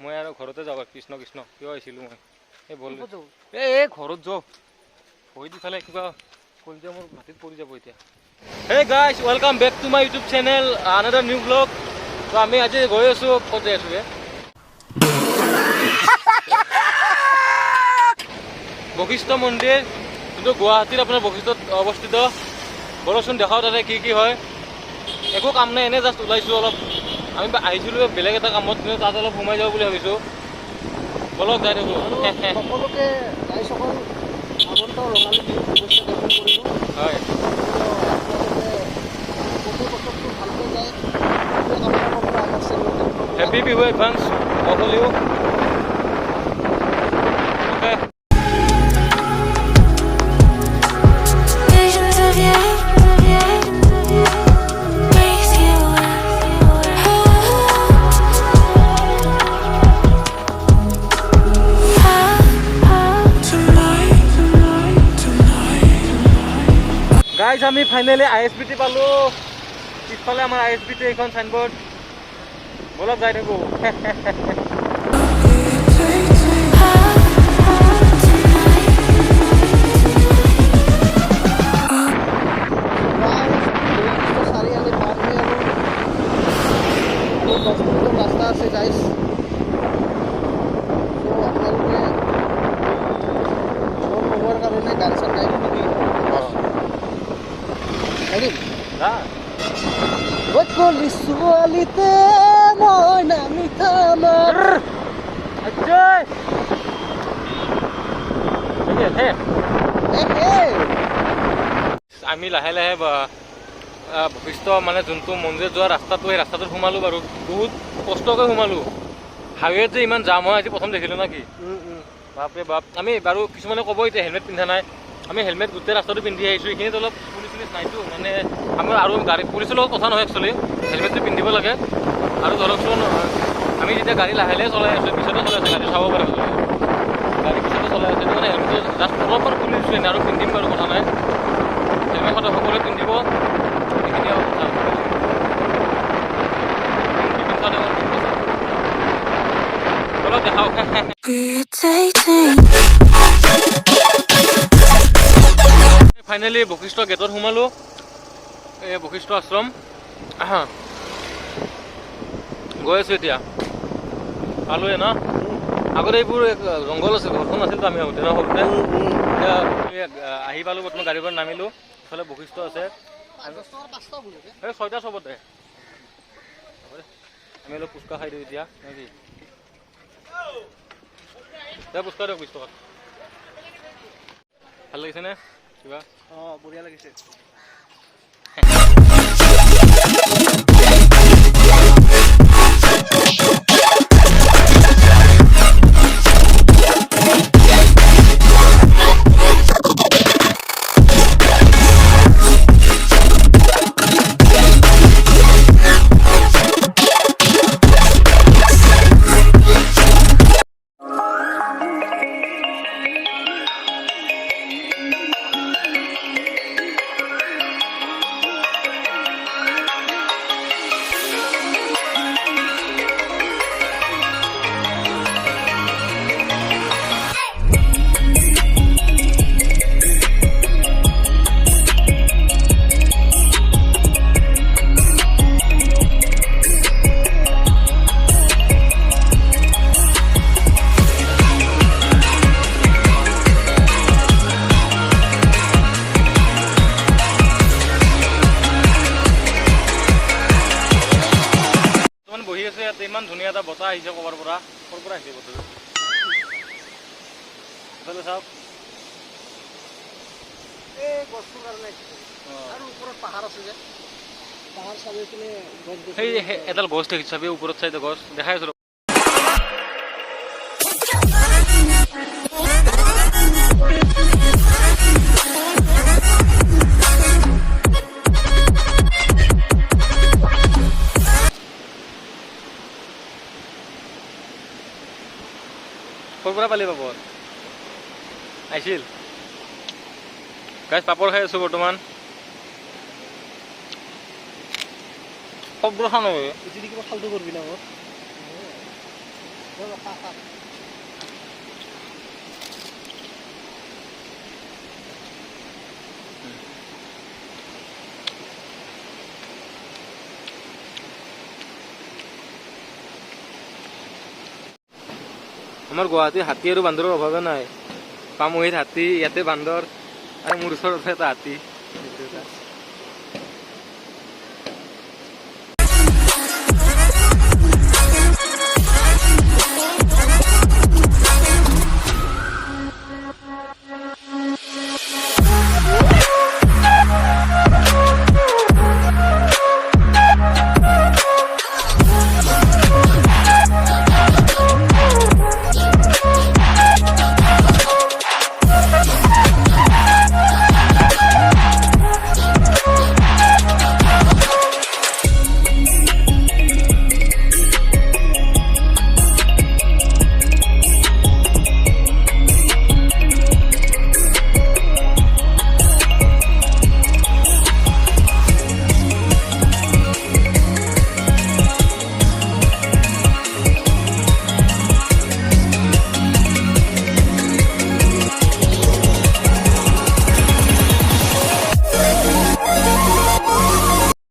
মই আৰু ঘৰতে যাওঁ কৃষ্ণ কৃষ্ণ কিয় আহিছিলোঁ মই এই বল এই ঘৰত যাওঁ ভৰি দিফালে কিবা কলিজা মোৰ মাটিত পৰি যাব এতিয়া hey guys welcome back to my YouTube channel another new vlog তো আমি আজি গৈ আছোঁ ক'ত যাই আছোঁ বশিষ্ঠ মন্দিৰ যোনটো গুৱাহাটীত আপোনাৰ বশিষ্ঠত অৱস্থিত বৰচোন দেখাওঁ তাতে কি হয় একো কাম নাই এনে জাষ্ট ওলাইছোঁ অলপ আমি আহিছিলোঁ বেলেগ এটা কামত কিন্তু তাত অলপ সোমাই যাওঁ বুলি ভাবিছোঁ বলক যাই থাকোঁ সকলোকে ৰাইজসকল আগন্ত ৰঙালী বিহুৰ শুভেচ্ছা জ্ঞাপন কৰিলোঁ হয় গোটেই বছৰটো ভালকৈ যায় আপোনাৰ আমাৰ চেনেলটো হেপী বিহু এডভান্স সকলেও গাইজ আমি ফাইনেলি ISBT পালোঁ পিছফালে আমাৰ ISBT এইখন চাইনবোৰ্ড বলক যাই থাকোঁ ৰাস্তা আছে গাইজ আপোনালোকে নোহোৱাৰ কাৰণে গান চান গাই কলি ছোৱালীতে মই নামি থামাৰ আমি লাহে লাহে বশিষ্ঠ মানে যোনটো মন্দিৰ যোৱা ৰাস্তাটো সেই ৰাস্তাটোত সোমালোঁ বাৰু বহুত কষ্টকৈ সোমালোঁ হাইৱেত যে ইমান জাম হয় আজি প্ৰথম দেখিলোঁ না কি বাপৰে বাপ আমি বাৰু কিছুমানে ক'ব এতিয়া হেলমেট পিন্ধা নাই আমি হেলমেট গোটেই ৰাস্তাটো পিন্ধি আহিছোঁ এইখিনিত অলপ পুলিচ নাইতো মানে আমাৰ আৰু গাড়ী পুলিচৰ লগত কথা নহয় একচুৱেলি হেলমেটটো পিন্ধিব লাগে আৰু ধৰকচোন আমি যেতিয়া গাড়ী লাহে লাহে চলাই আছোঁ পিছতে চলাই আছোঁ গাড়ী চাব পাৰে গাড়ী পিছতে চলাই আছে মানে হেলমেটটো জাষ্ট অলপমান খুলি দিছোঁ এনে আৰু পিন্ধিম বাৰু কথা নাই হেলমেট সদায় সকলোৱে পিন্ধিব এইখিনি আৰু কথা অলপ দেখাওক ফাইনেলি বশিষ্ঠ গেটত সোমালোঁ এই বশিষ্ঠ আশ্ৰম গৈ আছোঁ এতিয়া পালোঁৱে ন আগতে এইবোৰ জংঘল আছিল ঘৰখন আছিলতো আমি আহোঁতে ন সৰুতে এতিয়া আহি পালোঁ বৰ্তমান গাড়ীৰ পৰা নামিলোঁ ইফালে বশিষ্ঠ আছে এই 6টা চবতে আমি অলপ ফুচকা খাই দিওঁ এতিয়া নেকি ফুচকা দিয়ক 20 টকাত ভাল লাগিছেনে কিবা অঁ বঢ়িয়া লাগিছে বহি আছে ইয়াতে ইমান ধুনীয়া এটা বতাহ আহিছে ক'ৰ পৰা আহিছে বতাহটো এইফালে চাওক এই গছটোৰ কাৰণে আৰু ওপৰত পাহাৰ আছে যে পাহাৰ চাবি কিনে গছ সেই এডাল গছ দেখিছোঁ চাবি ওপৰত চাইডে গছ দেখাই আছোঁ ক'ৰ পৰা পালি পাপৰ আহিছিল গাইজ পাপৰ খাই আছোঁ বৰ্তমান শব্দ খান হয় যদি কিবা ফাল্টু কৰবি না আমাৰ গুৱাহাটীৰ হাতী আৰু বান্দৰৰ অভাৱে নাই। পামহিত হাতী, ইয়াতে বান্দৰ আৰু মোৰ ওচৰতে এটা হাতী।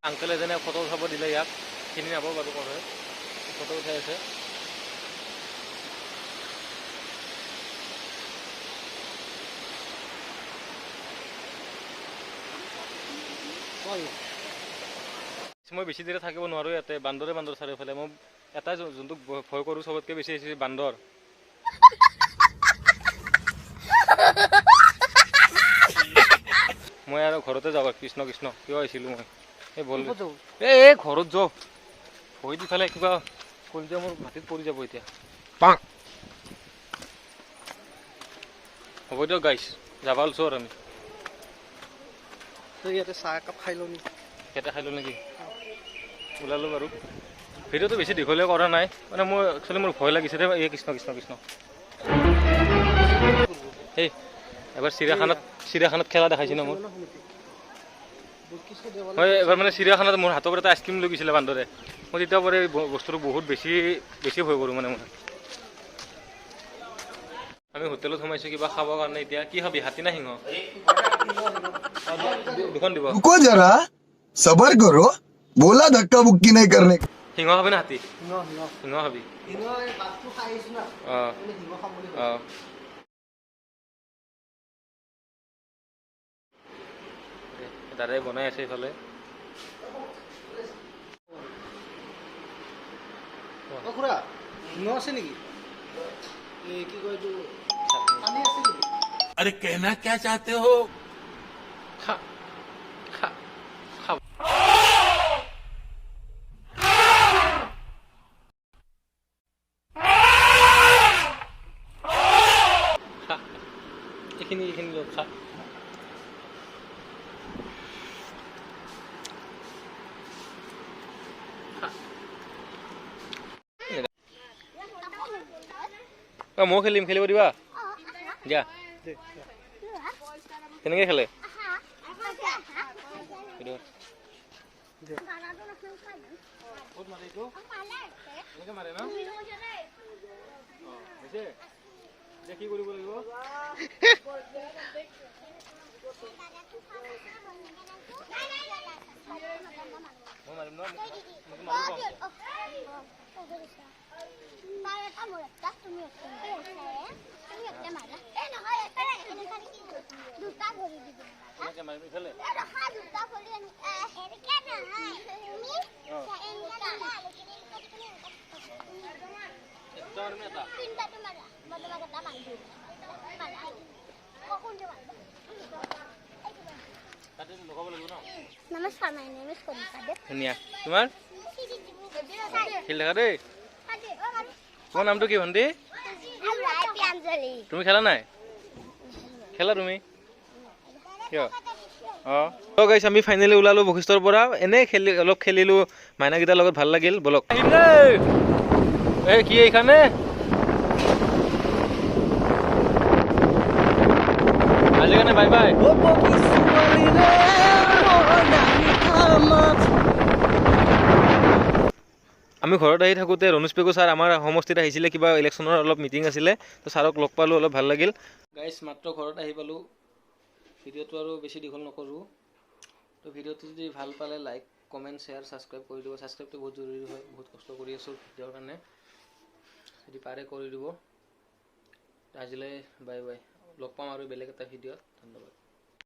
আংকেল এজনে ফটো উঠাব দিলে ইয়াক, চিনি নাপাব বাৰু ক'ৰ হয়, ফটো উঠাই আছে। মই বেছি দেৰি থাকিব নোৱাৰোঁ ইয়াতে, বান্দৰে বান্দৰ চাৰিওফালে। মই এটাই যোনটোক ভয় কৰোঁ চবতকৈ বেছি হৈছে বান্দৰ। মই আৰু ঘৰতে যাওঁ। কৃষ্ণ কৃষ্ণ কিয় আহিছিলোঁ মই? এই বল এই ঘৰত যাওঁ, ভয় দি ফালে কিবা কলিজা মোৰ মাটিত পৰি যাব এতিয়া। হ'ব দিয়ক গাইছ, যাব ওলছোঁ আৰু আমি। ইয়াতে চাহ একাপ খাই লওঁ নেকি? ইয়াতে খাই লওঁ নেকি? ওলালোঁ বাৰু। ভিডিঅ'টো বেছি দীঘলীয়া কৰা নাই, মানে মোৰ একচুৱেলি মোৰ ভয় লাগিছে দে। এই কৃষ্ণ কৃষ্ণ কৃষ্ণ। এই এবাৰ চিৰিয়াখানাত খেলা দেখাইছে ন মোক। হয়, এবাৰ মানে চিৰিয়াখানাত মোৰ হাতৰ পৰা এটা আইচক্ৰীম লৈ গৈছিলে বান্দৰে। মই তেতিয়াৰ পৰা এই বস্তুটো বহুত বেছি ভয় কৰোঁ মানে মই। আমি হোটেলত সোমাইছোঁ কিবা খাবৰ কাৰণে। এতিয়া কি খাবি, হাতী না সিংহ? দুখন দিব। रुको जरा सबर करो बोला धक्का बुक्की नहीं करने সিংহ খাবি না হাতী? সিংহ খাবি? অঁ অঁ। দাদাই বনাই আছে এইফালে। খুৰা সিংহ আছে নেকি? এই কি কয় এইটো পানী আছে নেকি? अरे कहना क्या चाहते हो? খা খা খা। এইখিনি লওক, খা। মই খেলিম, খেলিব দিবা? যা। কেনেকৈ খেলে? কি কৰিব লাগিব? মই মাৰিম ন? Namaskar, my name is Kodika. ধুনীয়া। তোমাৰ খেলি থাকা দেই। তোমাৰ নামটো কি ভণ্টি? তুমি খেলা নাই? খেলা তুমি? কিয়? অঁ তো গাইছ, আমি ফাইনেলি ওলালোঁ বশিষ্ঠৰ পৰা। এনেই অলপ খেলিলোঁ মাইনাকেইটাৰ লগত, ভাল লাগিল। বলক এই কি এইখানে আজি কাৰণে বাই বাই। আমি ঘৰত আহি থাকোঁতে ৰণোজ পেগু ছাৰ আমাৰ সমষ্টিত আহিছিলে, কিবা ইলেকশ্যনৰ অলপ মিটিং আছিলে, তো ছাৰক লগ পালোঁ, অলপ ভাল লাগিল। গাইজ মাত্ৰ ঘৰত আহি পালোঁ, ভিডিঅ'টো আৰু বেছি দীঘল নকৰোঁ। তো ভিডিঅ'টো যদি ভাল পালে লাইক কমেণ্ট শ্বেয়াৰ ছাবস্ক্ৰাইব কৰি দিব। ছাবস্ক্ৰাইবটো বহুত জৰুৰী হয়, বহুত কষ্ট কৰি আছোঁ ভিডিঅ'ৰ কাৰণে, যদি পাৰে কৰি দিব। আজিলৈ বাই বাই, লগ পাম আৰু বেলেগ এটা ভিডিঅ'ত। ধন্যবাদ।